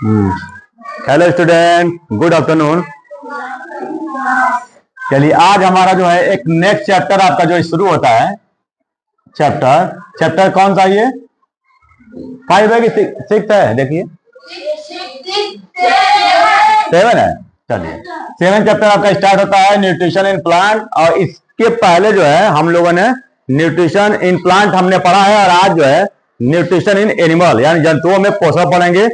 Hello student, good afternoon. चलिए, आज हमारा जो है एक नेक्स्ट चैप्टर आपका जो शुरू होता है। चैप्टर कौन सा ये 5 है कि 6 है? देखिए 7 है। चलिए, 7 चैप्टर आपका स्टार्ट होता है न्यूट्रिशन इन प्लांट। और इसके पहले जो है हम लोगों ने न्यूट्रिशन इन प्लांट हमने पढ़ा है, और आज जो है न्यूट्रिशन इन एनिमल यानी जंतुओं में पोषण पढ़ेंगे।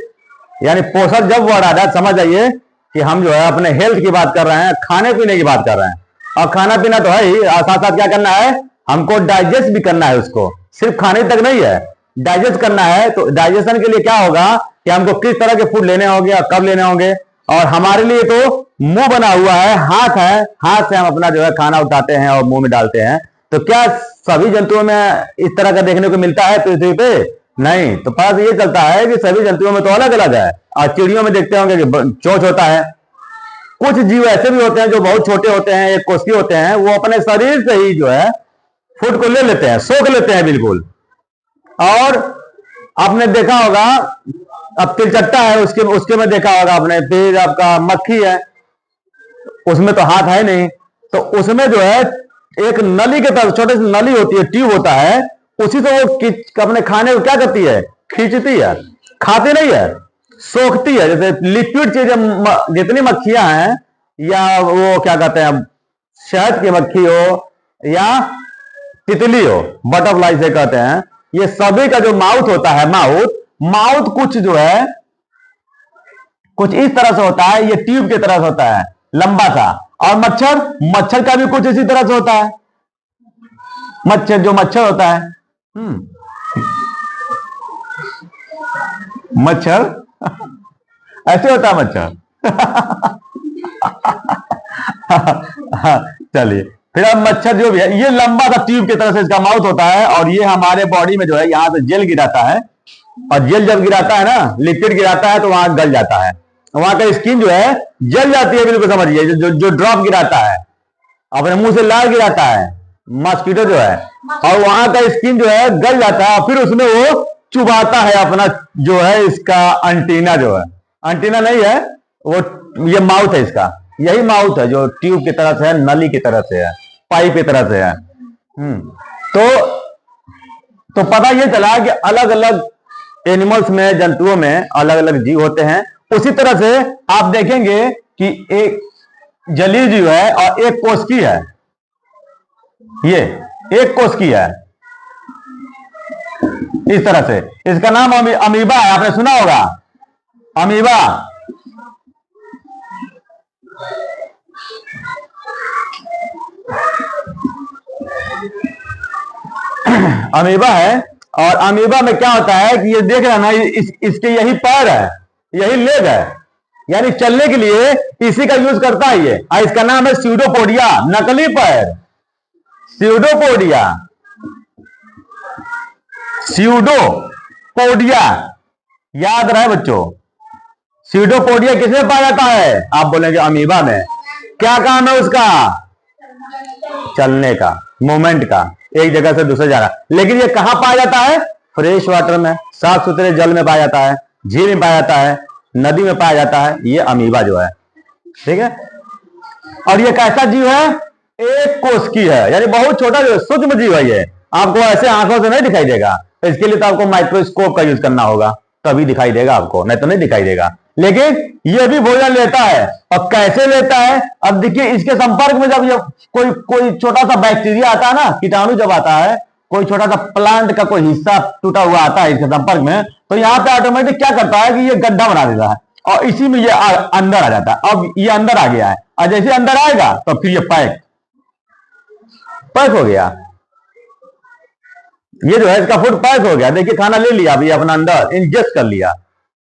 यानी पोषण जब वर्ड आ रहा है समझ जाइए कि हम जो है अपने हेल्थ की बात कर रहे हैं, खाने पीने की बात कर रहे हैं। और खाना पीना तो है ही, साथ साथ क्या करना है, हमको डाइजेस्ट भी करना है। उसको सिर्फ खाने तक नहीं है, डाइजेस्ट करना है। तो डाइजेशन के लिए क्या होगा कि हमको किस तरह के फूड लेने होंगे और कब लेने होंगे। और हमारे लिए तो मुंह बना हुआ है, हाथ है, हाथ से हम अपना जो है खाना उठाते हैं और मुंह में डालते हैं। तो क्या सभी जंतुओं में इस तरह का देखने को मिलता है पृथ्वी पे? नहीं। तो पता ये चलता है कि सभी जंतुओं में तो अलग अलग है। और चिड़ियों में देखते होंगे कि चोंच होता है। कुछ जीव ऐसे भी होते हैं जो बहुत छोटे होते हैं, एक कोशिका होते हैं, वो अपने शरीर से ही जो है फूड को ले लेते हैं, सोख लेते हैं बिल्कुल। और आपने देखा होगा, अब तिलचट्टा है, उसके में देखा होगा आपने। फिर आपका मक्खी है, उसमें तो हाथ है नहीं, तो उसमें जो है एक नली के तरफ छोटी सी नली होती है, ट्यूब होता है, उसी से वो अपने खाने को क्या करती है, खींचती है। खाती नहीं है, सोखती है। जैसे लिक्विड चीजें जितनी मक्खियां हैं, या वो क्या कहते हैं, शहद की मक्खी हो या तितली हो, बटरफ्लाई से कहते हैं, ये सभी का जो माउथ होता है, माउथ कुछ जो है कुछ इस तरह से होता है, ये ट्यूब की तरह से होता है, लंबा सा। और मच्छर का भी कुछ इसी तरह से होता है। मच्छर होता है, मच्छर ऐसे होता है मच्छर। चलिए, फिर अब मच्छर जो भी है, ये लंबा सा ट्यूब की तरह से इसका माउथ होता है। और ये हमारे बॉडी में जो है यहां से जेल गिराता है, और जेल जब गिराता है ना, लिक्विड गिराता है, तो वहां गल जाता है। वहां का स्किन जो है जल जाती है, बिल्कुल समझिए। जो ड्रॉप गिराता है, अपने मुंह से लाल गिराता है मॉस्किटो जो है, और वहां का स्किन जो है गल जाता है। फिर उसमें वो चुबाता है अपना जो है इसका अंटीना, जो है अंटीना नहीं है वो, ये माउथ है इसका। यही माउथ है जो ट्यूब की तरह से है, नली की तरह से है, पाइप की तरह से है। तो पता ये चला कि अलग अलग एनिमल्स में, जंतुओं में अलग अलग जीव होते हैं। उसी तरह से आप देखेंगे कि एक जलीय जीव है और एक कोशिकी है। ये एक कोशिकी है इस तरह से। इसका नाम अमीबा है, आपने सुना होगा अमीबा। अमीबा है। और अमीबा में क्या होता है कि ये देख रहे हैं ना, इसके यही पैर है, यही लेग है, यानी चलने के लिए इसी का यूज करता है ये। और इसका नाम है स्यूडोपोडिया, नकली पैर, स्यूडोपोडिया। स्यूडोपोडिया याद रहे बच्चों। स्यूडोपोडिया किसमें पाया जाता है? आप बोलेंगे अमीबा में। क्या काम है उसका? चलने का, मूवमेंट का, एक जगह से दूसरे जगह। लेकिन ये कहां पाया जाता है? फ्रेश वाटर में, साफ सुथरे जल में पाया जाता है, झील में पाया जाता है, नदी में पाया जाता है, ये अमीबा जो है। ठीक है। और ये कैसा जीव है? एक कोशिकी है, यानी बहुत छोटा जो सूक्ष्म जीव है ये। आपको ऐसे आंखों से नहीं दिखाई देगा, इसके लिए तो आपको माइक्रोस्कोप का यूज करना होगा, तभी दिखाई देगा आपको, नहीं तो नहीं दिखाई देगा। लेकिन ये भी भोजन लेता है। और कैसे लेता है? अब देखिए, इसके संपर्क में जब कोई छोटा सा बैक्टीरिया आता है ना, कीटाणु जब आता है, कोई छोटा सा प्लांट का कोई हिस्सा टूटा हुआ आता है इसके संपर्क में, तो यहाँ पे ऑटोमेटिक क्या करता है कि ये गड्ढा बना देता है, और इसी में ये अंदर आ जाता है। अब ये अंदर आ गया है, और जैसे अंदर आएगा तो फिर ये पैक हो गया। ये जो है इसका फूड पैक हो गया। देखिए, खाना ले लिया, अभी अपना अंदर इंजेस्ट कर लिया,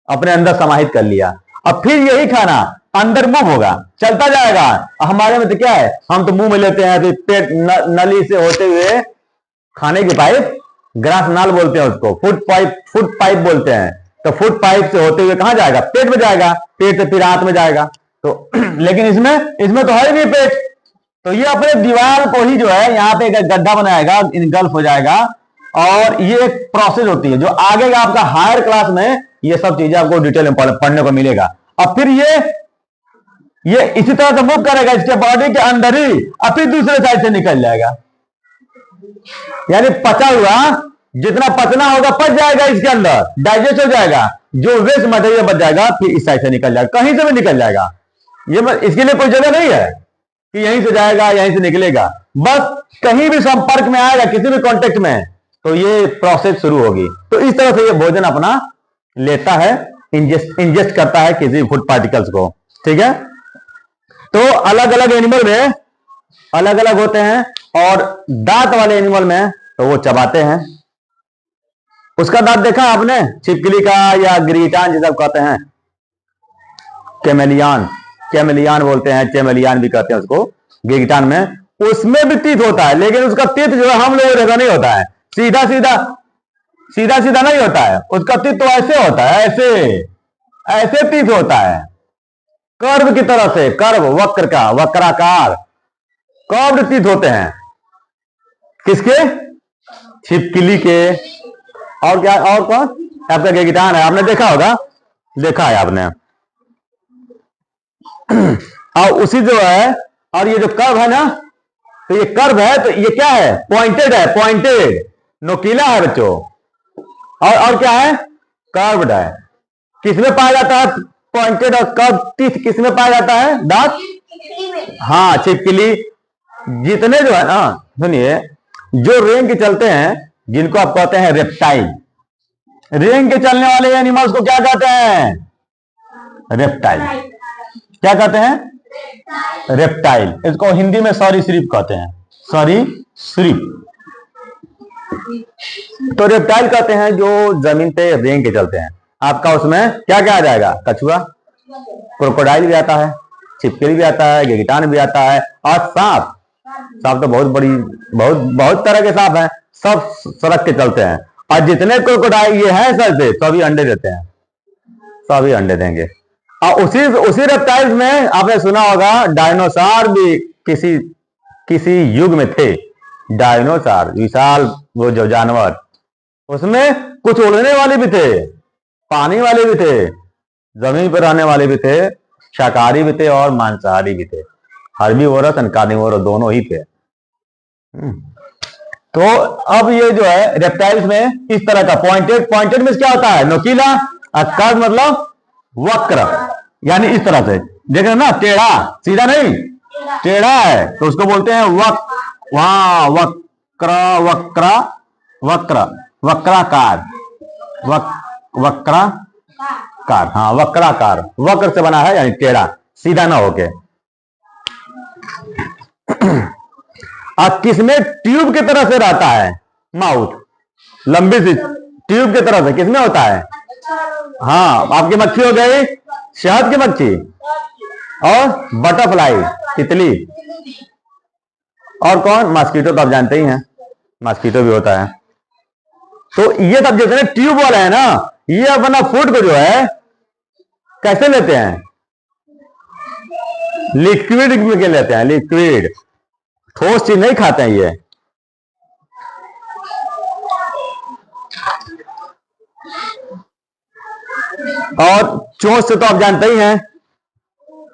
अपने अंदर समाहित कर लिया। अब फिर यही खाना अंदर मूव होगा, चलता जाएगा। हमारे में तो क्या है, हम तो मुंह में लेते हैं, तो पेट नली से होते हुए खाने की पाइप, ग्रास नाल बोलते हैं उसको, फूड पाइप बोलते हैं। तो फूड पाइप से होते हुए कहां जाएगा? पेट में जाएगा, पेट से फिर हाथ में जाएगा। तो लेकिन इसमें तो है नहीं पेट, तो ये अपने दीवार को ही जो है यहाँ पे गड्ढा बनाएगा, इनगल्फ हो जाएगा। और ये एक प्रोसेस होती है जो आगे आपका हायर क्लास में ये सब चीजें आपको डिटेल में पढ़ने को मिलेगा। अब फिर ये इसी तरह से मूव करेगा इसके बॉडी के अंदर ही, और फिर दूसरे साइड से निकल जाएगा। यानी पचा हुआ जितना पचना होगा पच जाएगा, इसके अंदर डाइजेस्ट हो जाएगा, जो वेस्ट मटेरियल बच जाएगा फिर इस साइड से निकल जाएगा, कहीं से भी निकल जाएगा। ये इसके लिए कोई जगह नहीं है कि यहीं से जाएगा यहीं से निकलेगा, बस कहीं भी संपर्क में आएगा किसी भी कांटेक्ट में तो ये प्रोसेस शुरू होगी। तो इस तरह से ये भोजन अपना लेता है, इंजेस्ट करता है किसी फूड पार्टिकल्स को। ठीक है, तो अलग अलग एनिमल में अलग अलग होते हैं, और दांत वाले एनिमल में तो वो चबाते हैं। उसका दांत देखा आपने, छिपकली का या गिरगिटान जिसे कहते हैं, कैमेलियन बोलते हैं, चेमेलियन भी कहते हैं उसको, गिरगिटान में उसमें भी तीत होता है, लेकिन उसका तीत जो है हम लोगों जैसा नहीं होता है, सीधा सीधा नहीं होता है, उसका तीत तो ऐसे होता है, ऐसे तीत होता है, कर्व की तरह से, कर्व वक्र का, वक्राकार कर्व्ड तीत होते हैं। किसके? छिपकली के। और क्या, और कौन? आपका गिरगिटान है, आपने देखा होगा, देखा है आपने। और उसी जो है, और ये जो कर्व है ना, तो ये कर्व है, तो ये क्या है? पॉइंटेड है, पॉइंटेड, नोकीला है बच्चों। और क्या है? कर्व्ड है। किसमें पाया जाता है पॉइंटेड और कर्व टीथ? किसमें पाया जाता है? दांत। हाँ, छिपकली। जितने जो है ना, सुनिए, जो रेंग के चलते हैं, जिनको आप कहते हैं रेप्टाइल, रेंग के चलने वाले एनिमल्स को क्या कहते हैं? रेप्टाइल। क्या कहते हैं? रेप्टाइल। इसको हिंदी में सरीसृप कहते हैं, सरीसृप। तो रेप्टाइल कहते हैं जो जमीन पे रेंग के चलते हैं। आपका उसमें क्या क्या आ जाएगा? कछुआ, क्रोकोडाइल भी आता है, छिपकली भी आता है, गिरगिटान भी आता है, और सांप। सांप तो बहुत तरह के सांप हैं, सब सड़क के चलते हैं। और जितने क्रोकोडाइल ये हैं सर से, सभी अंडे देते हैं, सभी अंडे देंगे। और उसी रेप्टाइल्स में आपने सुना होगा डायनासोर भी किसी युग में थे। डायनासोर, विशाल वो जो जानवर, उसमें कुछ उड़ने वाले भी थे, पानी वाले भी थे, जमीन पर रहने वाले भी थे, शाकाहारी भी थे और मांसाहारी भी थे। हर्बीवोरस और कार्निवोरस दोनों ही थे। तो अब ये जो है रेप्टाइल्स में इस तरह का पॉइंटेड में क्या होता है? नोकीला। कर्व मतलब वक्र, यानी इस तरह से देख रहे ना, टेढ़ा, सीधा नहीं, टेढ़ा है, तो उसको बोलते हैं वक्राकार, वक्राकार। हाँ, वक्राकार, वक्र से बना है, यानी टेढ़ा, सीधा ना होके। और किसमें ट्यूब की तरह से रहता है? माउथ, लंबी सी ट्यूब की तरह से किसमें होता है? हाँ, आपकी मच्छी हो गई, शहद की मच्छी, और बटरफ्लाई, तितली, और कौन? मॉस्किटो, तो आप जानते ही हैं, मॉस्किटो भी होता है। तो ये सब जितने ट्यूब वाले हैं ना, ये अपना फूड को जो है कैसे लेते हैं? लिक्विड में लेते हैं, लिक्विड, ठोस चीज नहीं खाते हैं ये। और चोंच से तो आप जानते ही हैं,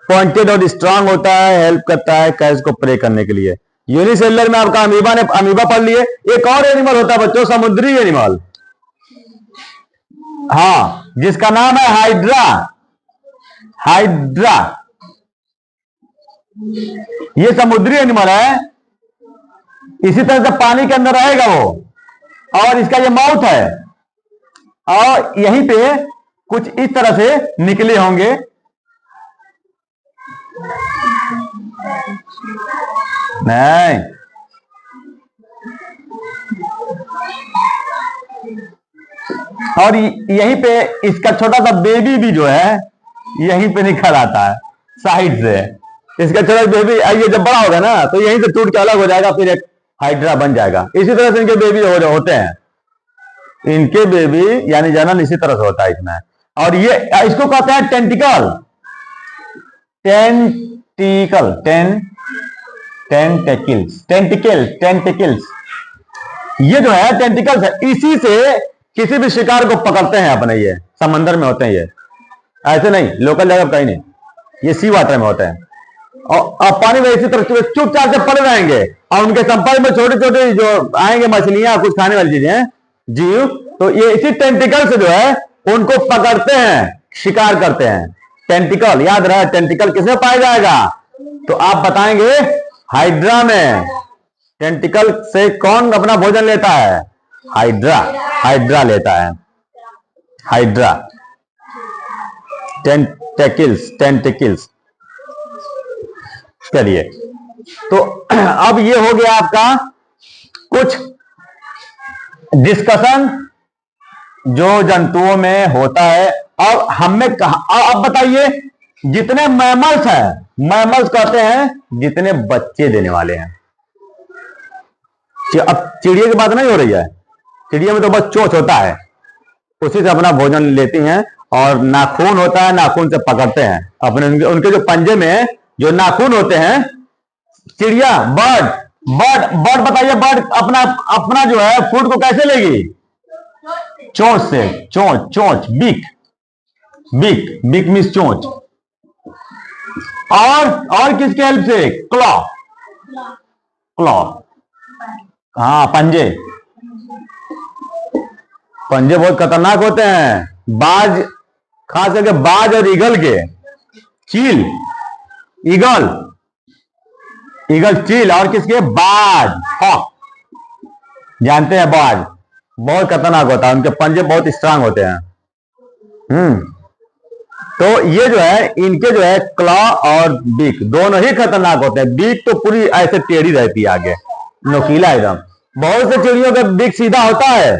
पॉइंटेड और स्ट्रांग होता है, हेल्प करता है कैच को प्रे करने के लिए। यूनिसेलुलर में आपका अमीबा पढ़ लिए। एक और एनिमल होता है बच्चों, समुद्री एनिमल, हाँ, जिसका नाम है हाइड्रा। हाइड्रा ये समुद्री एनिमल है, इसी तरह से पानी के अंदर रहेगा वो, और इसका ये माउथ है, और यहीं पे कुछ इस तरह से निकले होंगे, नहीं, और यहीं पे इसका छोटा सा बेबी भी जो है यहीं पे निकल आता है साइड से। इसका छोटा बेबी ये जब बड़ा होगा ना, तो यहीं से टूट के अलग हो जाएगा, फिर एक हाइड्रा बन जाएगा। इसी तरह से इनके बेबी होते हैं, इनके बेबी यानी जनन इसी तरह से होता है इसमें। और ये इसको कहते हैं टेंटिकल, टेंटिकल्स। ये जो है टेंटिकल्स है, इसी से किसी भी शिकार को पकड़ते हैं अपने, ये समंदर में होते हैं, ये ऐसे नहीं लोकल जगह कहीं नहीं, ये सी वाटर में होते हैं। और पानी में इसी तरह चुपचाप से पड़े रहेंगे और उनके संपर्क में छोटे छोटे जो आएंगे मछलियां, कुछ खाने वाली चीजें, जीव, तो ये इसी टेंटिकल से जो है उनको पकड़ते हैं, शिकार करते हैं। टेंटिकल याद रहे, टेंटिकल किसमें पाया जाएगा? तो आप बताएंगे हाइड्रा में। टेंटिकल से कौन अपना भोजन लेता है? हाइड्रा, हाइड्रा लेता है, हाइड्रा। Tentacles, tentacles. चलिए, तो अब ये हो गया आपका कुछ डिस्कशन जो जंतुओं में होता है। अब हमने कहा, अब बताइए जितने मैमल्स हैं, मैमल्स कहते हैं जितने बच्चे देने वाले हैं। अब चिड़िया की बात नहीं हो रही है, चिड़िया में तो बस चोंच होता है, उसी से अपना भोजन लेती हैं, और नाखून होता है, नाखून से पकड़ते हैं अपने, उनके जो पंजे में जो नाखून होते हैं। चिड़िया, बर्ड, बर्ड, बर्ड बताइए, बर्ड अपना अपना जो है फूड को कैसे लेगी? चोंच से, चोंच, चोंच, बीक, बीक, बीक मीन्स चोंच। और किसके हेल्प से? क्लॉ, क्लॉ, हाँ पंजे। पंजे बहुत खतरनाक होते हैं, बाज, खास करके बाज और ईगल के, चील, ईगल, ईगल, चील, और किसके? बाज, हॉक, जानते हैं बाज, बहुत खतरनाक होता है, उनके पंजे बहुत स्ट्रांग होते हैं। तो ये जो है इनके जो है क्लॉ और बीक दोनों ही खतरनाक होते हैं। बीक तो पूरी ऐसे टेढ़ी रहती है आगे, नोकीला एकदम। बहुत से चिड़ियों का बीक सीधा होता है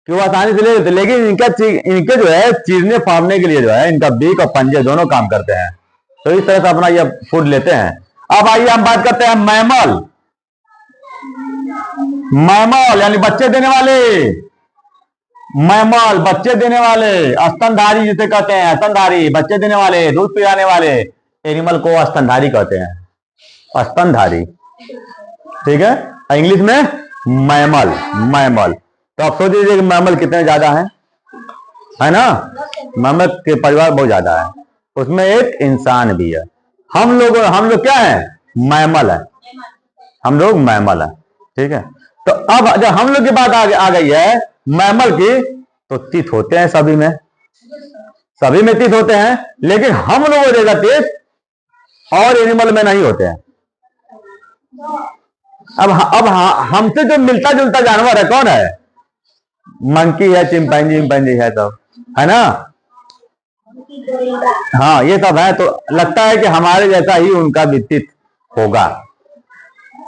कि वो आसानी से ले लेते, लेकिन इनके जो है चीरने फाड़ने के लिए जो है इनका बीक और पंजे दोनों काम करते हैं। तो इस तरह से अपना ये फूड लेते हैं। अब आइए हम बात करते हैं मैमल। मैमल यानी बच्चे देने वाले, मैमल बच्चे देने वाले, स्तनधारी जिसे कहते हैं, स्तनधारी बच्चे देने वाले, दूध पिलाने वाले एनिमल को स्तनधारी कहते हैं, स्तनधारी, ठीक है। इंग्लिश में मैमल, मैमल। तो आप सोच लीजिए कि मैमल कितने ज्यादा हैं, है ना? मैमल के परिवार बहुत ज्यादा है, उसमें एक इंसान भी है। हम लोग क्या है? मैमल है, हम लोग मैमल है, ठीक है। तो अब जब हम लोग की बात आ गई है मैमल की, तो तीत होते हैं सभी में, सभी में तीत होते हैं, लेकिन हम लोगों देखा तीत और एनिमल में नहीं होते हैं। अब हमसे जो मिलता जुलता जानवर है कौन है? मंकी है, चिंपैंजी है, सब है ना? हाँ ये सब है। तो लगता है कि हमारे जैसा ही उनका भी तीत होगा,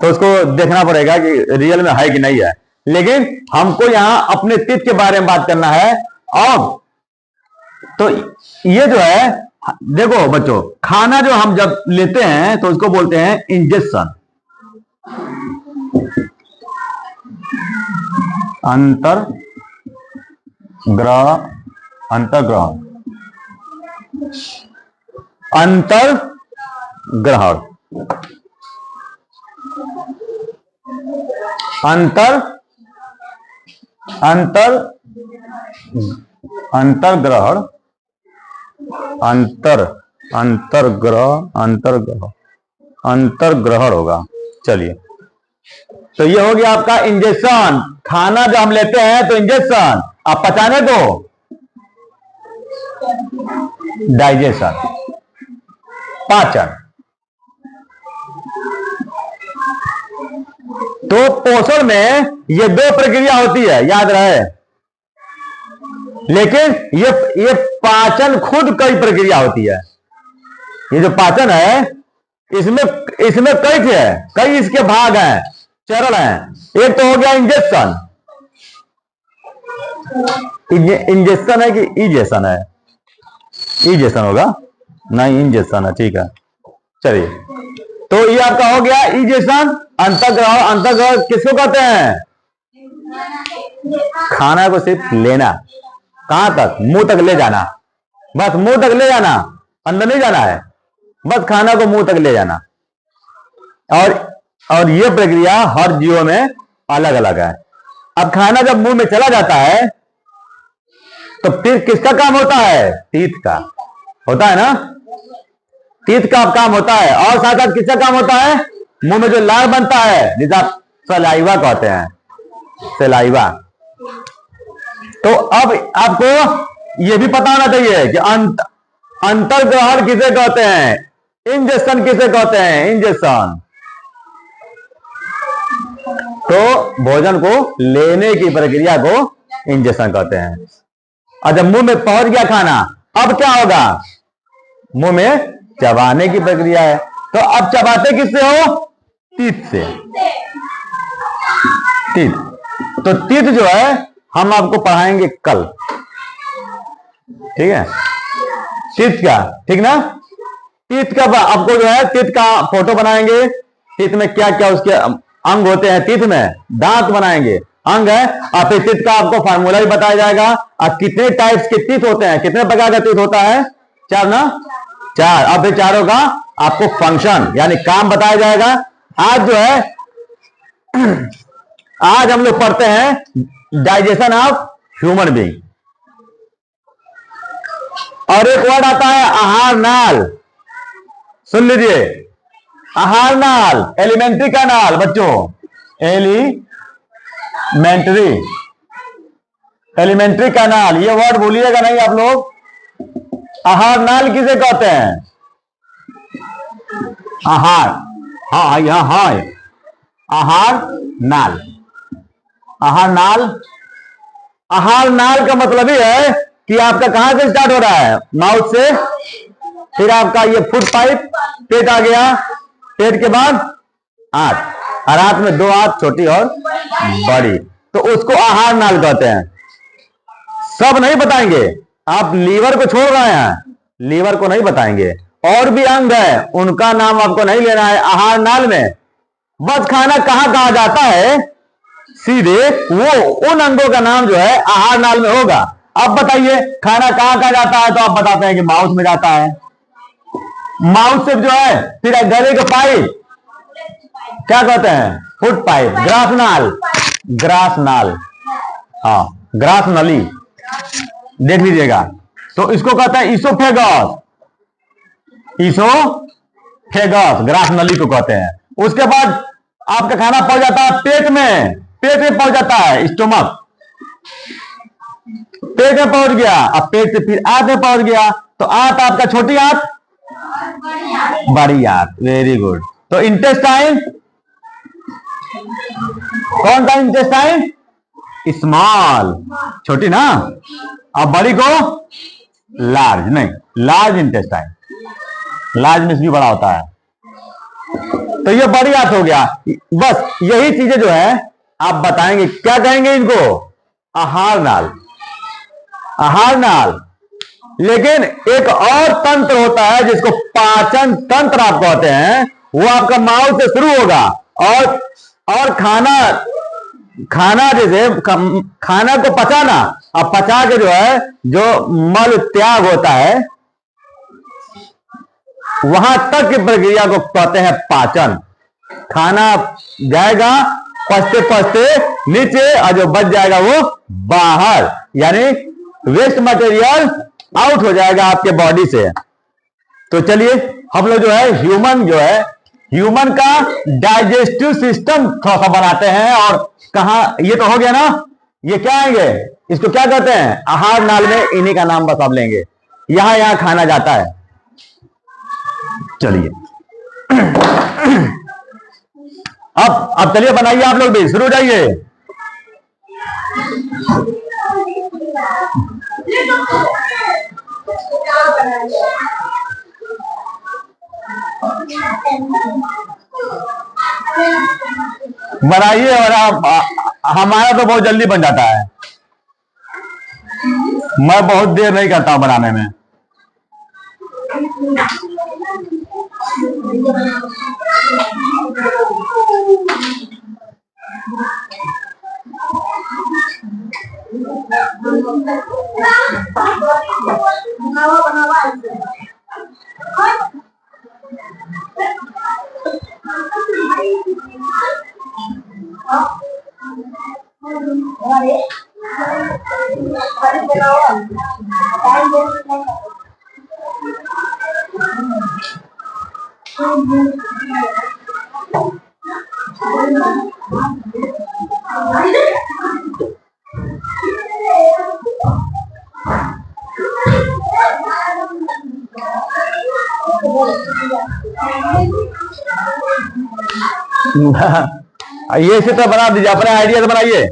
तो उसको देखना पड़ेगा कि रियल में है कि नहीं है। लेकिन हमको यहां अपने तीत के बारे में बात करना है। अब तो ये जो है, देखो बच्चों, खाना जो हम जब लेते हैं तो उसको बोलते हैं इंजेक्शन, अंतर्ग्रहण, अंतर्ग्रहण, अंतर्ग्रहण, अंतर्ग्रहण, अंतर्ग्रहण होगा। चलिए, तो ये हो गया आपका इंजेक्शन। खाना जो हम लेते हैं तो इंजेक्शन, आप पचाने दो डाइजेशन, पाचन। तो पोषण में ये दो प्रक्रिया होती है, याद रहे। लेकिन ये पाचन खुद कई प्रक्रिया होती है। ये जो पाचन है इसमें कई थे, कई इसके भाग हैं, चरण हैं। एक तो हो गया इंजेक्शन, इंजेक्शन है कि इजेक्शन है? इजेक्शन होगा, नहीं इंजेक्शन है, ठीक है। चलिए, तो ये आपका हो गया इजेक्शन। अंतर्ग्रहण, अंतर्ग्रहण किसको कहते हैं? खाना को सिर्फ लेना, कहां तक? मुंह तक ले जाना, बस मुंह तक ले जाना, अंदर नहीं जाना है, बस खाना को मुंह तक ले जाना। और ये प्रक्रिया हर जीवों में अलग अलग है। अब खाना जब मुंह में चला जाता है तो फिर किसका काम होता है? टीथ का होता है ना, टीथ का काम होता है। और साथ साथ किसका काम होता है? मुंह में जो लार बनता है जिसे आप सलाइवा कहते हैं, सलाइवा। तो अब आपको यह भी पता होना चाहिए कि अंतर्ग्रहण किसे कहते हैं, इंजेक्शन किसे कहते हैं, इंजेक्शन। तो भोजन को लेने की प्रक्रिया को इंजेक्शन कहते हैं। और जब मुंह में पहुंच गया खाना, अब क्या होगा? मुंह में चबाने की प्रक्रिया है। तो अब चबाते किससे हो? टीथ से, टीथ। तो टीथ जो है हम आपको पढ़ाएंगे कल, ठीक है? टीथ का, ठीक ना? टीथ का आपको जो है टीथ का फोटो बनाएंगे। टीथ में क्या क्या उसके अंग होते हैं, टीथ में दांत बनाएंगे, अंग है। और फिर टीथ का आपको फार्मूला भी बताया जाएगा। और कितने टाइप्स के टीथ होते हैं, कितने प्रकार का टीथ होता है? 4 ना, 4। अब फिर चारों का आपको फंक्शन यानी काम बताया जाएगा। आज जो है आज हम लोग पढ़ते हैं डाइजेशन ऑफ ह्यूमन बीइंग। और एक वर्ड आता है आहार नाल, सुन लीजिए। आहार नाल, एलिमेंट्री का नाल बच्चों, एलिमेंट्री, एलिमेंट्री का नाल, ये वर्ड भूलिएगा नहीं आप लोग। आहार नाल किसे कहते हैं? आहार, हाँ यहां हाँ, आहार नाल, आहार नाल। आहार नाल का मतलब ही है कि आपका कहां से स्टार्ट हो रहा है? माउथ से, फिर आपका ये फूड पाइप, पेट आ गया, पेट के बाद आंत, और आंत में 2 आंत, छोटी और बड़ी, तो उसको आहार नाल कहते हैं। सब नहीं बताएंगे, आप लीवर को छोड़ रहे हैं, लीवर को नहीं बताएंगे। और भी अंग है, उनका नाम आपको नहीं लेना है आहार नाल में। बस खाना कहां कहा जाता है, सीधे वो उन अंगों का नाम जो है आहार नाल में होगा। अब बताइए खाना कहां कहा जाता है? तो आप बताते हैं कि माउथ में जाता है। माउथ से जो है फिर गले के पाइप क्या कहते हैं? फुट पाइप, ग्रास नाल, ग्रास नाल, हाँ ग्रास नली, देख लीजिएगा। तो इसको कहते हैं इसोफेगस, इसोफेगस, ग्रास नली को कहते हैं। उसके बाद आपका खाना पहुंच जाता है पेट में, पेट में पहुंच जाता है स्टोमक, पेट में पहुंच गया। अब पेट से फिर आंत में पहुंच गया, तो आंत आपका छोटी आंत, बड़ी आंत, वेरी गुड। तो इंटेस्टाइन, कौन सा इंटेस्टाइन? स्मॉल, छोटी ना, अब बड़ी को लार्ज, नहीं लार्ज इंटेस्टाइन, लार्ज में भी बड़ा होता है। तो ये बड़ी आंत हो गया। बस यही चीजें जो है आप बताएंगे, क्या कहेंगे इनको? आहार नाल, आहार नाल। लेकिन एक और तंत्र होता है जिसको पाचन तंत्र आप कहते हैं, वो आपका माउथ से शुरू होगा। और खाना जैसे खाना को पचाना, अब पचा के जो है जो मल त्याग होता है, वहां तक की प्रक्रिया को कहते हैं पाचन। खाना जाएगा पचते पचते नीचे, और जो बच जाएगा वो बाहर, यानी वेस्ट मटेरियल आउट हो जाएगा आपके बॉडी से। तो चलिए हम लोग जो है ह्यूमन का डाइजेस्टिव सिस्टम थोड़ा सा बनाते हैं। और कहा, ये तो हो गया ना, ये क्या आएंगे, इसको क्या कहते हैं? आहार नाल में इन्हीं का नाम बस आप लेंगे, यहां खाना जाता है। चलिए अब चलिए बनाइए, आप लोग भी शुरू हो जाइए। बनाइए, और हमारा तो बहुत जल्दी बन जाता है, मैं बहुत देर नहीं करता हूं बनाने में। ये इसी तरह बना दीजिए, अपने आइडिया से बनाइए।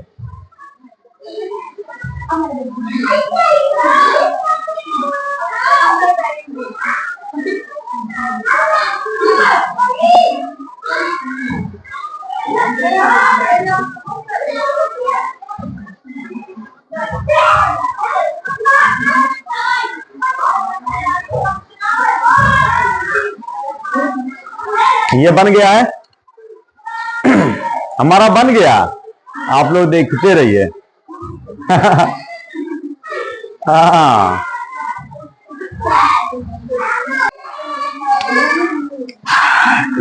ये बन गया है, हमारा बन गया, आप लोग देखते रहिए। हाँ,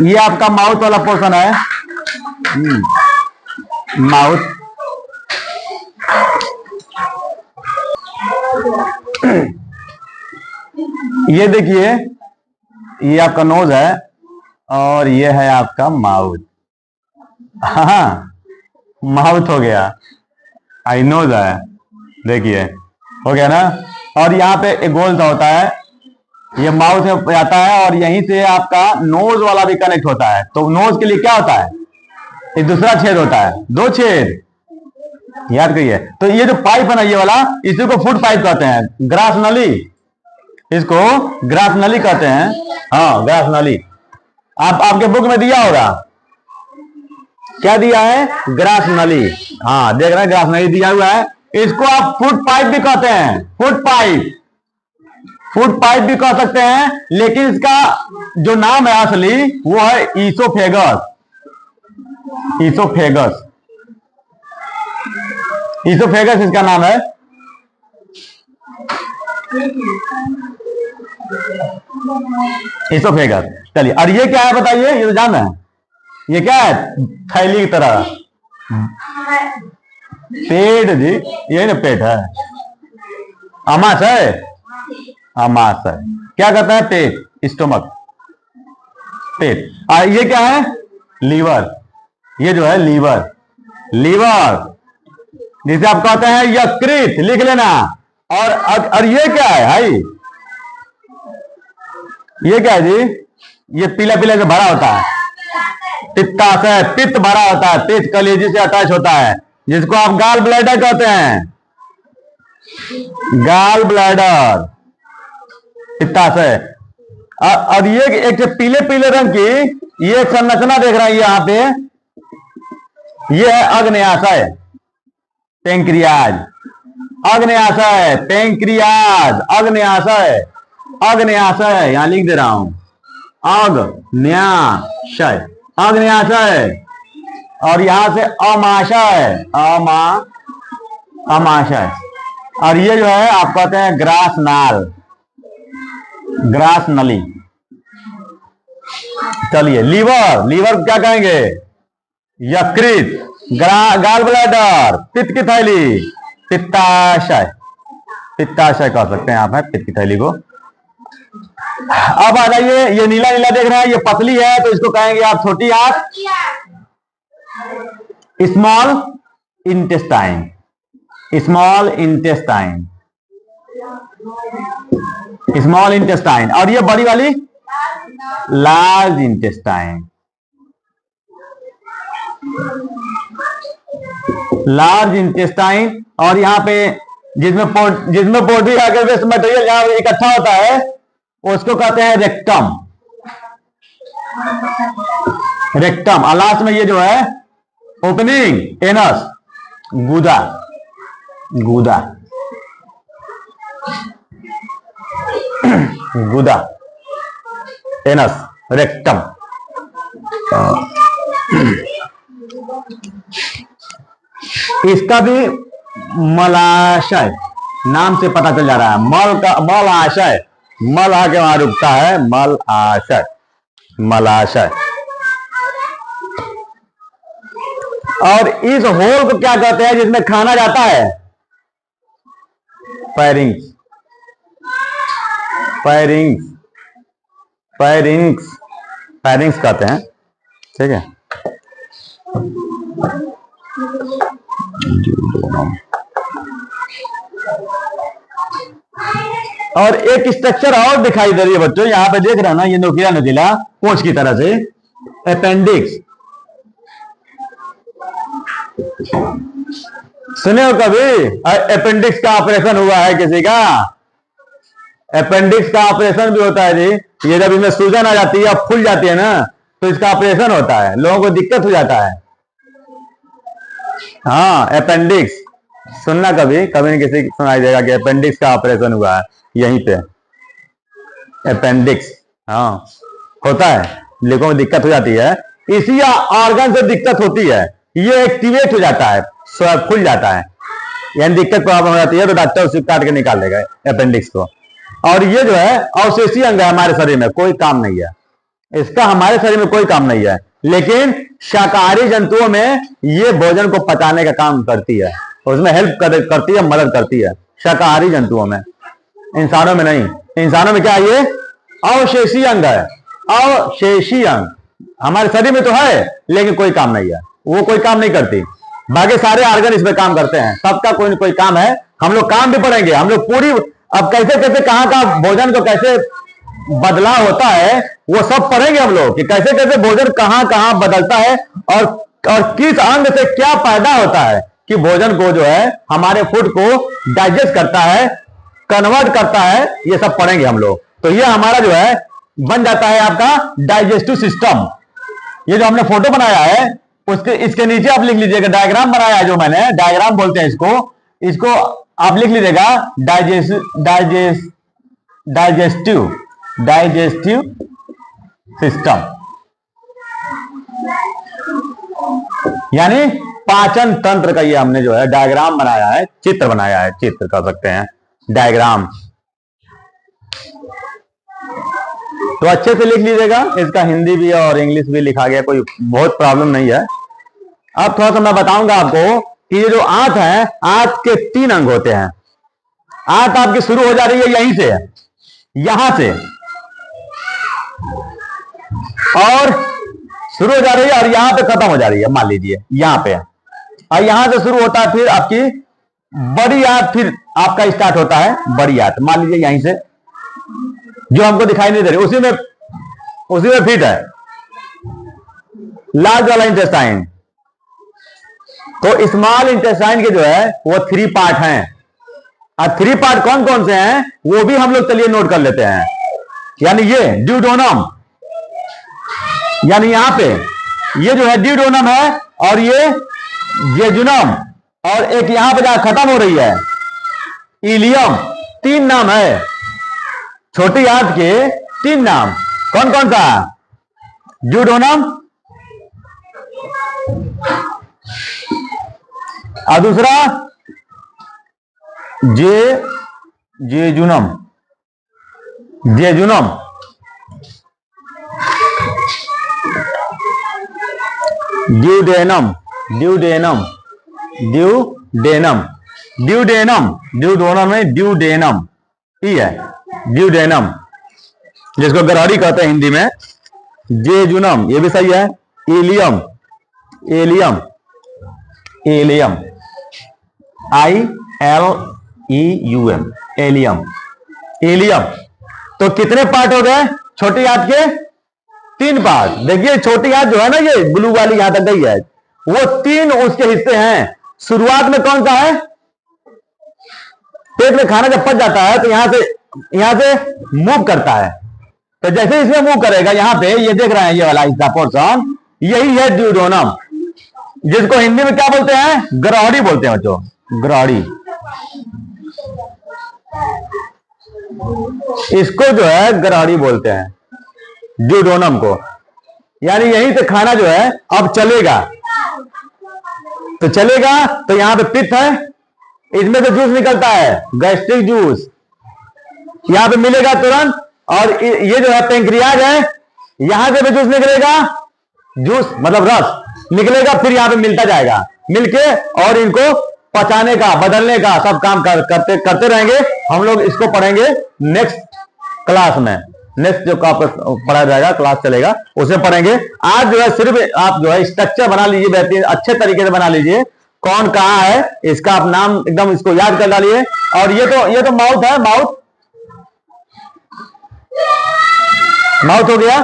ये आपका माउथ वाला पोर्शन है। माउथ, ये देखिए, ये आपका नोज है और ये है आपका माउथ। हाँ, माउथ हो गया, आई नोज है, देखिए हो गया ना। और यहाँ पे एक गोल सा होता है, ये माउथ में जाता है और यहीं से आपका नोज वाला भी कनेक्ट होता है। तो नोज के लिए क्या होता है, एक दूसरा छेद होता है, दो छेद, याद करिए। तो ये जो पाइप है ना, ये वाला, इसी को फूड पाइप कहते हैं, ग्रास नली, इसको ग्रास नली कहते हैं। हाँ, ग्रास नली, आपके बुक में दिया होगा, क्या दिया है, ग्रास नली। हाँ, देख रहे हैं, ग्रास नली दिया हुआ है। इसको आप फूड पाइप भी कहते हैं, फूड पाइप, फूड पाइप भी कह सकते हैं, लेकिन इसका जो नाम है असली वो है ईसोफेगस। ईसोफेगस, ईसोफेगस इसका नाम है। ईसोफेगस। चलिए, और ये क्या है बताइए, ये तो जान है, ये क्या है, थैली की तरह, पेट जी, ये ना पेट है, आमाशय है, आमाशय क्या कहता है, पेट, स्टोमक, पेट। और ये क्या है, लीवर, ये जो है लीवर, लीवर जिसे आप कहते हैं यकृत, लिख लेना। और ये क्या है भाई, ये क्या है जी, ये पीला पीला से भरा होता है, पित्ताशय, पित्त भरा होता है, पित्त कलेजी से अटैच होता है, जिसको आप गाल ब्लैडर कहते हैं, गाल ब्लैडर, पित्ताशय। और ये एक पीले पीले रंग की ये संरचना देख रहा है यहां पे, ये है अग्न्याशय, पेंक्रियाज, अग्न्याशय, पेंक्रियाज, अग्न्याशय, अग्न्याशय, यहां लिख दे रहा हूं, अग्न्याशय, अग्न्याशय। और यहां से अमाशय, अमाशय। और ये जो है आप कहते हैं ग्रास नाल, ग्रास नली। चलिए, लीवर, लीवर क्या कहेंगे, यकृत, गाल ब्लैडर, पित्त की थैली, पित्ताशय, पित्ताशय कह सकते हैं आप, है पित्त की थैली को। अब आ जाइए, ये नीला नीला देख रहे हैं, ये पतली है तो इसको कहेंगे आप छोटी आंत, small intestine, small intestine, small intestine. और ये बड़ी वाली लार्ज इंटेस्टाइन, लार्ज इंटेस्टाइन। और यहाँ पे जिसमें बॉडी आकर वेस्ट मटेरियल यहाँ इकट्ठा होता है उसको कहते हैं रेक्टम, रेक्टम। और लास्ट में ये जो है ओपनिंग, एनस, गुदा, गुदा, गुदा, एनस, रेक्टम। इसका भी मलाशय नाम से पता चल जा रहा है, मल का, मल आशय, मल आके वहां रुकता है, मल आशय, मलाशय। और इस होल को क्या कहते हैं जिसमें खाना जाता है, पैरिंग्स, पैरिंग्स, पैरिंग्स, पैरिंग्स कहते हैं, ठीक है। और एक स्ट्रक्चर और दिखाई दे रही है बच्चों, यहां पे देख रहे हैं ना, ये नुकीला नुकीला पूंछ की तरह से, अपेंडिक्स। सुने हो कभी अपेंडिक्स का ऑपरेशन हुआ है किसी का? अपेंडिक्स का ऑपरेशन भी होता है जी। ये जब इसमें सूजन आ जाती है, फूल जाती है ना, तो इसका ऑपरेशन होता है, लोगों को दिक्कत हो जाता है। हाँ, अपेंडिक्स सुनना, कभी कभी किसी सुनाई देगा कि अपेंडिक्स का ऑपरेशन हुआ है यहीं पे, अपेंडिक्स। हाँ, होता है, लोगों को दिक्कत हो जाती है, इसी ऑर्गन से दिक्कत होती है, ये एक्टिवेट हो जाता है, खुल जाता है, यानी दिक्कत प्रॉब्लम हो जाती है, तो डॉक्टर उसे काट के निकाल देगा अपेंडिक्स को। और ये जो है अवशेषीय अंग है हमारे शरीर में, कोई काम नहीं है इसका, हमारे शरीर में कोई काम नहीं है, लेकिन शाकाहारी जंतुओं में ये भोजन को पचाने का काम करती है, उसमें हेल्प करती है, मदद करती है, शाकाहारी जंतुओं में, इंसानों में नहीं। इंसानों में क्या है? ये अवशेषीय अंग है, अवशेषीय अंग हमारे शरीर में तो है, लेकिन कोई काम नहीं है, वो कोई काम नहीं करती, बाकी सारे ऑर्गन इसमें काम करते हैं, सबका कोई न कोई काम है। हम लोग काम भी पढ़ेंगे, हम लोग पूरी, अब कैसे कैसे कहां का भोजन को कैसे बदलाव होता है वो सब पढ़ेंगे हम लोग, कि कैसे कैसे भोजन कहां कहां बदलता है, और किस अंग से क्या पैदा होता है कि भोजन को जो है हमारे फूड को डाइजेस्ट करता है, कन्वर्ट करता है, ये सब पढ़ेंगे हम लोग। तो ये हमारा जो है बन जाता है आपका डाइजेस्टिव सिस्टम। ये जो हमने फोटो बनाया है उसके इसके नीचे आप लिख लीजिएगा, डायग्राम बनाया है जो मैंने, डायग्राम बोलते हैं इसको आप लिख लीजिएगा, डाइजेस्टिव सिस्टम, यानी पाचन तंत्र का ये हमने जो है डायग्राम बनाया है, चित्र बनाया है, चित्र कर सकते हैं, डायग्राम। तो अच्छे से लिख लीजिएगा, इसका हिंदी भी और इंग्लिश भी लिखा गया, कोई बहुत प्रॉब्लम नहीं है। अब थोड़ा सा मैं बताऊंगा आपको कि ये जो आंत है, आंत के 3 अंग होते हैं। आंत आपकी शुरू हो जा रही है यहीं से, यहां से, और शुरू हो जा रही है और यहां पे खत्म हो जा रही है, मान लीजिए यहां पे, और यहां से शुरू होता है फिर आपकी बड़ी आंत, फिर आपका स्टार्ट होता है बड़ी आंत, मान लीजिए यहीं से, जो हमको दिखाई नहीं दे रही, उसी में फिट है लार्ज वाला इंटेस्टाइन। तो स्मॉल इंटेस्टाइन के जो है वो 3 पार्ट हैं, और 3 पार्ट कौन कौन से हैं वो भी हम लोग चलिए नोट कर लेते हैं। यानी ये ड्यूडोनम, यानी यहां पे ये जो है ड्यूडोनम है, और ये जेजुनम, और एक यहां पे जहां खत्म हो रही है इलियम। 3 नाम है छोटी आंत के, 3 नाम, कौन कौन सा? ड्यूडोनम, और दूसरा जेजुनम, ड्यूडेनम, में ड्यूडेनम ही है, ड्यूडेनम जिसको गराड़ी कहते हैं हिंदी में, जेजुनम ये भी सही है, एलियम, ILEUM, एलियम। तो कितने पार्ट हो गए छोटी आंत के? 3 पार्ट। देखिए छोटी आंत जो है ना, ये ब्लू वाली यहां तक गई है, वो 3 उसके हिस्से हैं। शुरुआत में कौन सा है? पेट में खाना जब पच जाता है तो यहां से मूव करता है, तो जैसे इसमें मूव करेगा, यहां पे ये देख रहे हैं ये वाला हिस्सा पोर्शन, यही है ड्यूडेनम, जिसको हिंदी में क्या बोलते हैं? गराड़ी बोलते हैं बच्चों, गराड़ी। इसको जो है गराड़ी बोलते हैं ड्यूडेनम को, यानी यहीं से खाना जो है अब चलेगा, तो यहां पे पित्त है, इसमें से जूस निकलता है, गैस्ट्रिक जूस यहां पे मिलेगा तुरंत, और ये जो है पेंक्रियाज है, यहां से भी जूस निकलेगा, जूस मतलब रस निकलेगा, फिर यहां पे मिलता जाएगा, मिलके और इनको पचाने का, बदलने का सब काम करते रहेंगे। हम लोग इसको पढ़ेंगे नेक्स्ट क्लास में। नेक्स्ट जो पढ़ा जाएगा, क्लास चलेगा, उसमें पढ़ेंगे। आज जो है सिर्फ आप जो है स्ट्रक्चर बना लीजिए, बेहतरीन अच्छे तरीके से बना लीजिए। कौन कहाँ है इसका आप नाम एकदम इसको याद कर डालिए। और ये तो माउथ है, माउथ हो गया।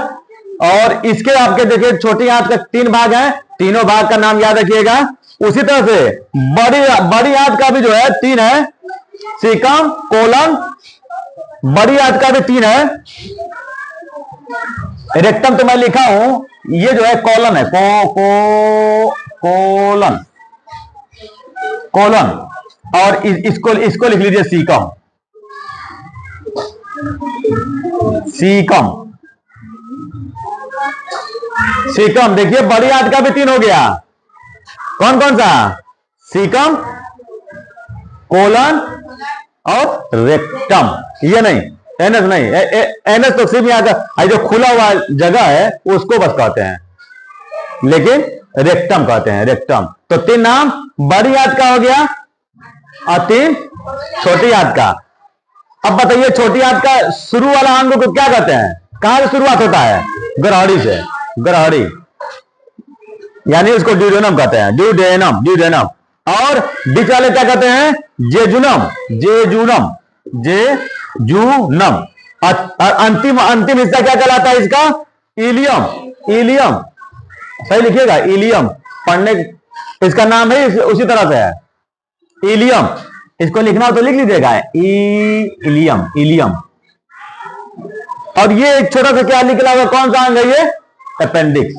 और इसके आपके देखिए छोटी आंत का 3 भाग हैं, तीनों भाग का नाम याद रखिएगा। उसी तरह से बड़ी आंत का भी जो है 3 है, सीकम, कोलन। बड़ी आंत का भी 3 है। रेक्टम तो मैं लिखा हूं, ये जो है कॉलन है, कोलन। और इसको लिख लीजिए सीकम। देखिए बड़ी आंत का भी 3 हो गया। कौन कौन सा? सीकम, कोलन और रेक्टम। ये नहीं, एनस नहीं, एनस तो सिर्फ यहाँ का जो खुला हुआ जगह है उसको बस कहते हैं, लेकिन रेक्टम कहते हैं, रेक्टम। तो 3 नाम बड़ी आंत का हो गया और 3 छोटी आंत का। अब बताइए छोटी आंत का शुरू वाला अंग को क्या कहते हैं? कहां से शुरुआत होता है? ग्रहड़ी से, ग्रहड़ी, यानी उसको ड्यूडेनम कहते हैं, ड्यूडेनम। और बीच वाले क्या कहते हैं? जेजुनम। और अंतिम हिस्सा क्या कहलाता है इसका? इलियम। सही लिखिएगा, इलियम। पढ़ने इसका नाम है उसी तरह से है, इलियम। इसको लिखना हो तो लिख लीजिएगा, इलियम। और ये एक छोटा सा क्या निकला हुआ, कौन सा अंग है ये? अपेंडिक्स।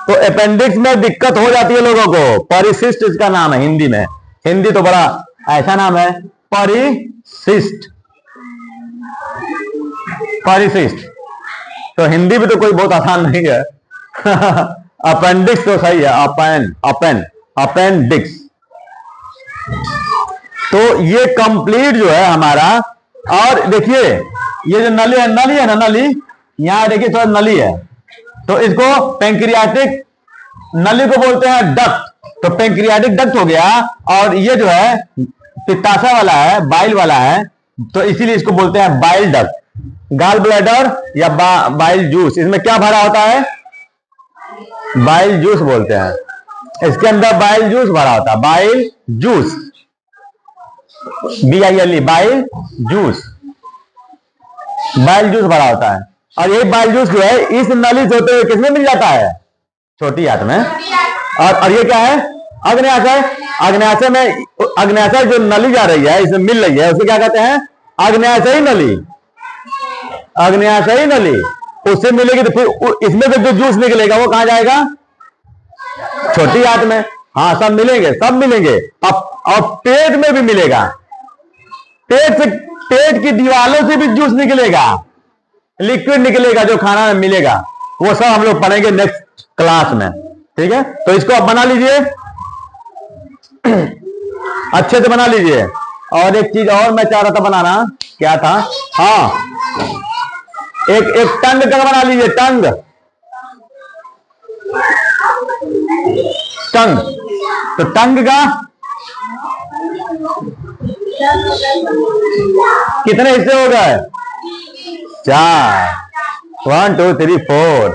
तो अपेंडिक्स में दिक्कत हो जाती है लोगों को। परिशिष्ट इसका नाम है हिंदी में। हिंदी तो बड़ा ऐसा नाम है, परिशिष्ट। तो हिंदी भी तो कोई बहुत आसान नहीं है। अपेंडिक्स तो सही है, अपेंडिक्स। तो ये कंप्लीट जो है हमारा। और देखिए ये जो नली है ना, नली यहां देखिए थोड़ा नली है, तो इसको पेंक्रियाटिक नली को बोलते हैं डक्ट। तो पेंक्रियाटिक डक्ट हो गया। और ये जो है पित्ताशय वाला है, बाइल वाला है, तो इसीलिए इसको बोलते हैं बाइल डक्ट। गाल ब्लैडर या बाइल जूस, इसमें क्या भरा होता है? बाइल जूस बोलते हैं। इसके अंदर बाइल जूस भरा होता है, bile juice, BILE, bile juice भरा होता है। और ये बाइल जूस जो है इस नली से होते हुए किसमें मिल जाता है? छोटी आंत में। और ये क्या है? अग्न्याशय। अग्न्याशय जो नली जा रही है, इसमें मिल रही है, उसे क्या कहते हैं? अग्न्याशयी नली। उससे मिलेगी तो फिर इसमें से जो जूस निकलेगा वो कहां जाएगा? छोटी आंत में। हाँ, सब मिलेंगे। और पेट में भी मिलेगा। पेट की दीवारों से भी जूस निकलेगा, लिक्विड निकलेगा, जो खाना में मिलेगा। वो सब हम लोग पढ़ेंगे नेक्स्ट क्लास में, ठीक है? तो इसको आप बना लीजिए, अच्छे से बना लीजिए। और एक चीज और मैं चाह रहा था बनाना, क्या था? हाँ, एक टंग का बना लीजिए, टंग। तो टंग का कितने हिस्से हो गए? 4। 1 2 3 4।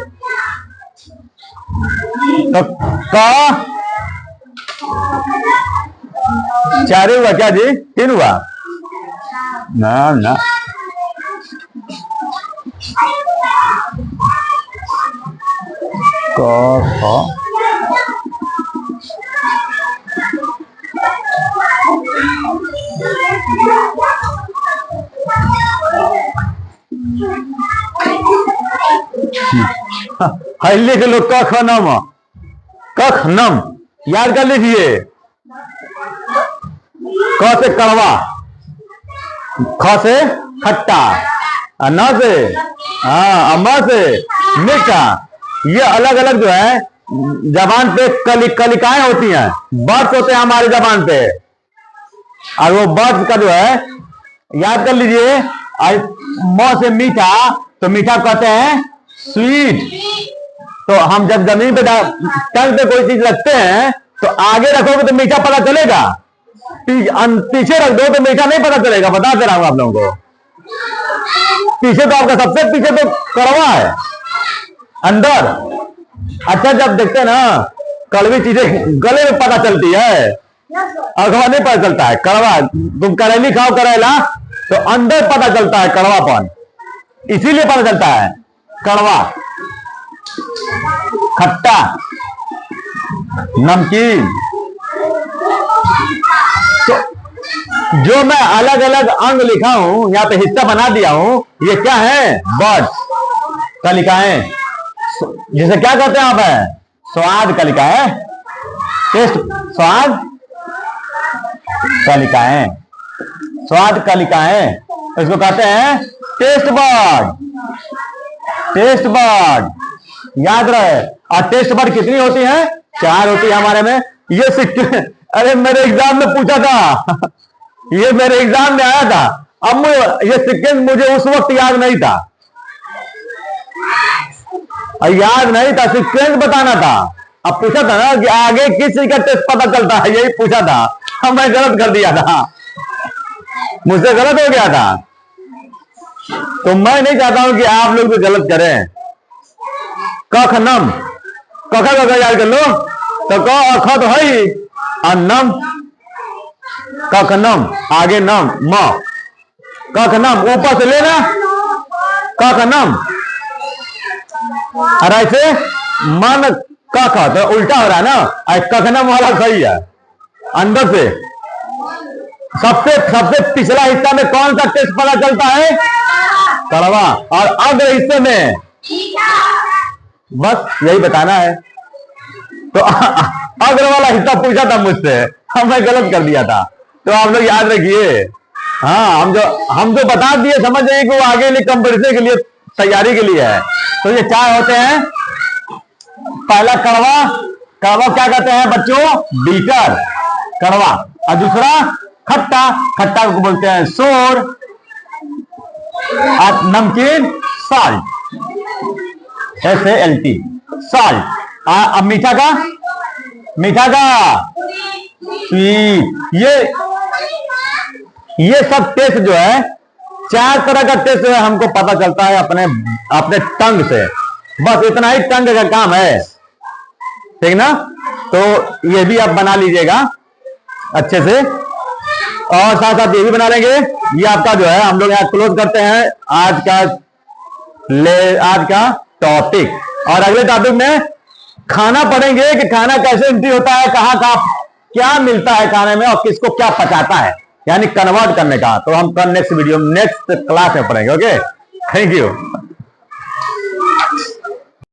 तो का 4 हुआ क्या जी? 3 हुआ ना। लिख लो कख नम, याद कर लीजिए। क से कड़वा, ख से खट्टा, न से म से मीठा। ये अलग अलग जो है जबान पे कलिकाएं होती हैं, बर्ड्स होते हैं हमारी जबान पे। और वो बर्ड्स का जो है याद कर लीजिए। म से मीठा, तो मीठा कहते हैं स्वीट। तो हम जब जमीन पे टंग पे कोई चीज रखते हैं तो आगे रखोगे तो मीठा पता चलेगा, पीछे रख दो तो मीठा नहीं पता चलेगा, बता दे रहा हूं आप लोगों को। पीछे तो आपका सबसे पीछे तो कड़वा है, अंदर। अच्छा, जब देखते हैं ना कड़वी चीजें गले में पता चलती है, अगवा नहीं पता चलता है। कड़वा, तुम करेली खाओ करेला तो अंदर पता चलता है कड़वापन, इसीलिए पता चलता है कड़वा, खट्टा, नमकीन। तो जो मैं अलग अलग अंग लिखा हूं, यहां पे हिस्सा बना दिया हूं, ये क्या है? वर्ड्स, कलिकाएं, जिसे क्या कहते हैं आप? स्वाद कलिकाएं, टेस्ट, स्वाद कलिकाएं, स्वाद कलिकाएं, इसको कहते हैं टेस्ट बर्ड। टेस्ट बर्ड याद रहे। और टेस्ट बर्ड कितनी होती है? 4 होती है हमारे में। ये सिक्के, अरे मेरे एग्जाम में पूछा था ये मेरे एग्जाम में आया था। अब ये सिक्के मुझे उस वक्त याद नहीं था, याद नहीं था, सीक्वेंस बताना था। अब पूछा था ना कि आगे किस चीज का टेस्ट पता चलता है, यही पूछा था। अब मैं गलत कर दिया था, मुझसे गलत हो गया था। तो मैं नहीं चाहता हूं कि आप लोग भी गलत करें। कख नम, कख याद कर लो तो क तो है ही, और नम, कख नम, आगे नम, म, कख नम, ऊपर से लेना, कख नम। और ऐसे मन कख, तो उल्टा हो रहा है ना, कख नम वाला सही है। अंदर से सबसे पिछला हिस्सा में कौन सा टेस्ट पता चलता है? कड़वा। और अग्र हिस्से में, बस यही बताना है। तो अग्र वाला हिस्सा पूछा था मुझसे, मैं गलत कर दिया था, तो आप लोग याद रखिए। हाँ, हम जो बता दिए समझ जाइए कि वो आगे लिए कंपटीशन के लिए, तैयारी के लिए है। तो ये 4 होते हैं। पहला कड़वा, कड़वा क्या कहते हैं बच्चों? बीटर, कड़वा। और दूसरा खट्टा, खट्टा को बोलते हैं सोर। और नमकीन साल्ट, SALT, साल्ट। अब मीठा का, मीठा का स्वीट। ये सब टेस्ट जो है, 4 तरह का टेस्ट जो है हमको पता चलता है अपने टंग से। बस इतना ही टंग का काम है, ठीक ना? तो ये भी आप बना लीजिएगा अच्छे से, और साथ साथ ये भी बना लेंगे। ये आपका जो है, हम लोग यहाँ क्लोज करते हैं आज का टॉपिक। और अगले टॉपिक में खाना पढ़ेंगे कि खाना कैसे एंट्री होता है, कहाँ क्या मिलता है खाने में, और किसको क्या पचाता है, यानी कन्वर्ट करने का। तो हम कल नेक्स्ट वीडियो, नेक्स्ट क्लास में पढ़ेंगे। Okay, thank you.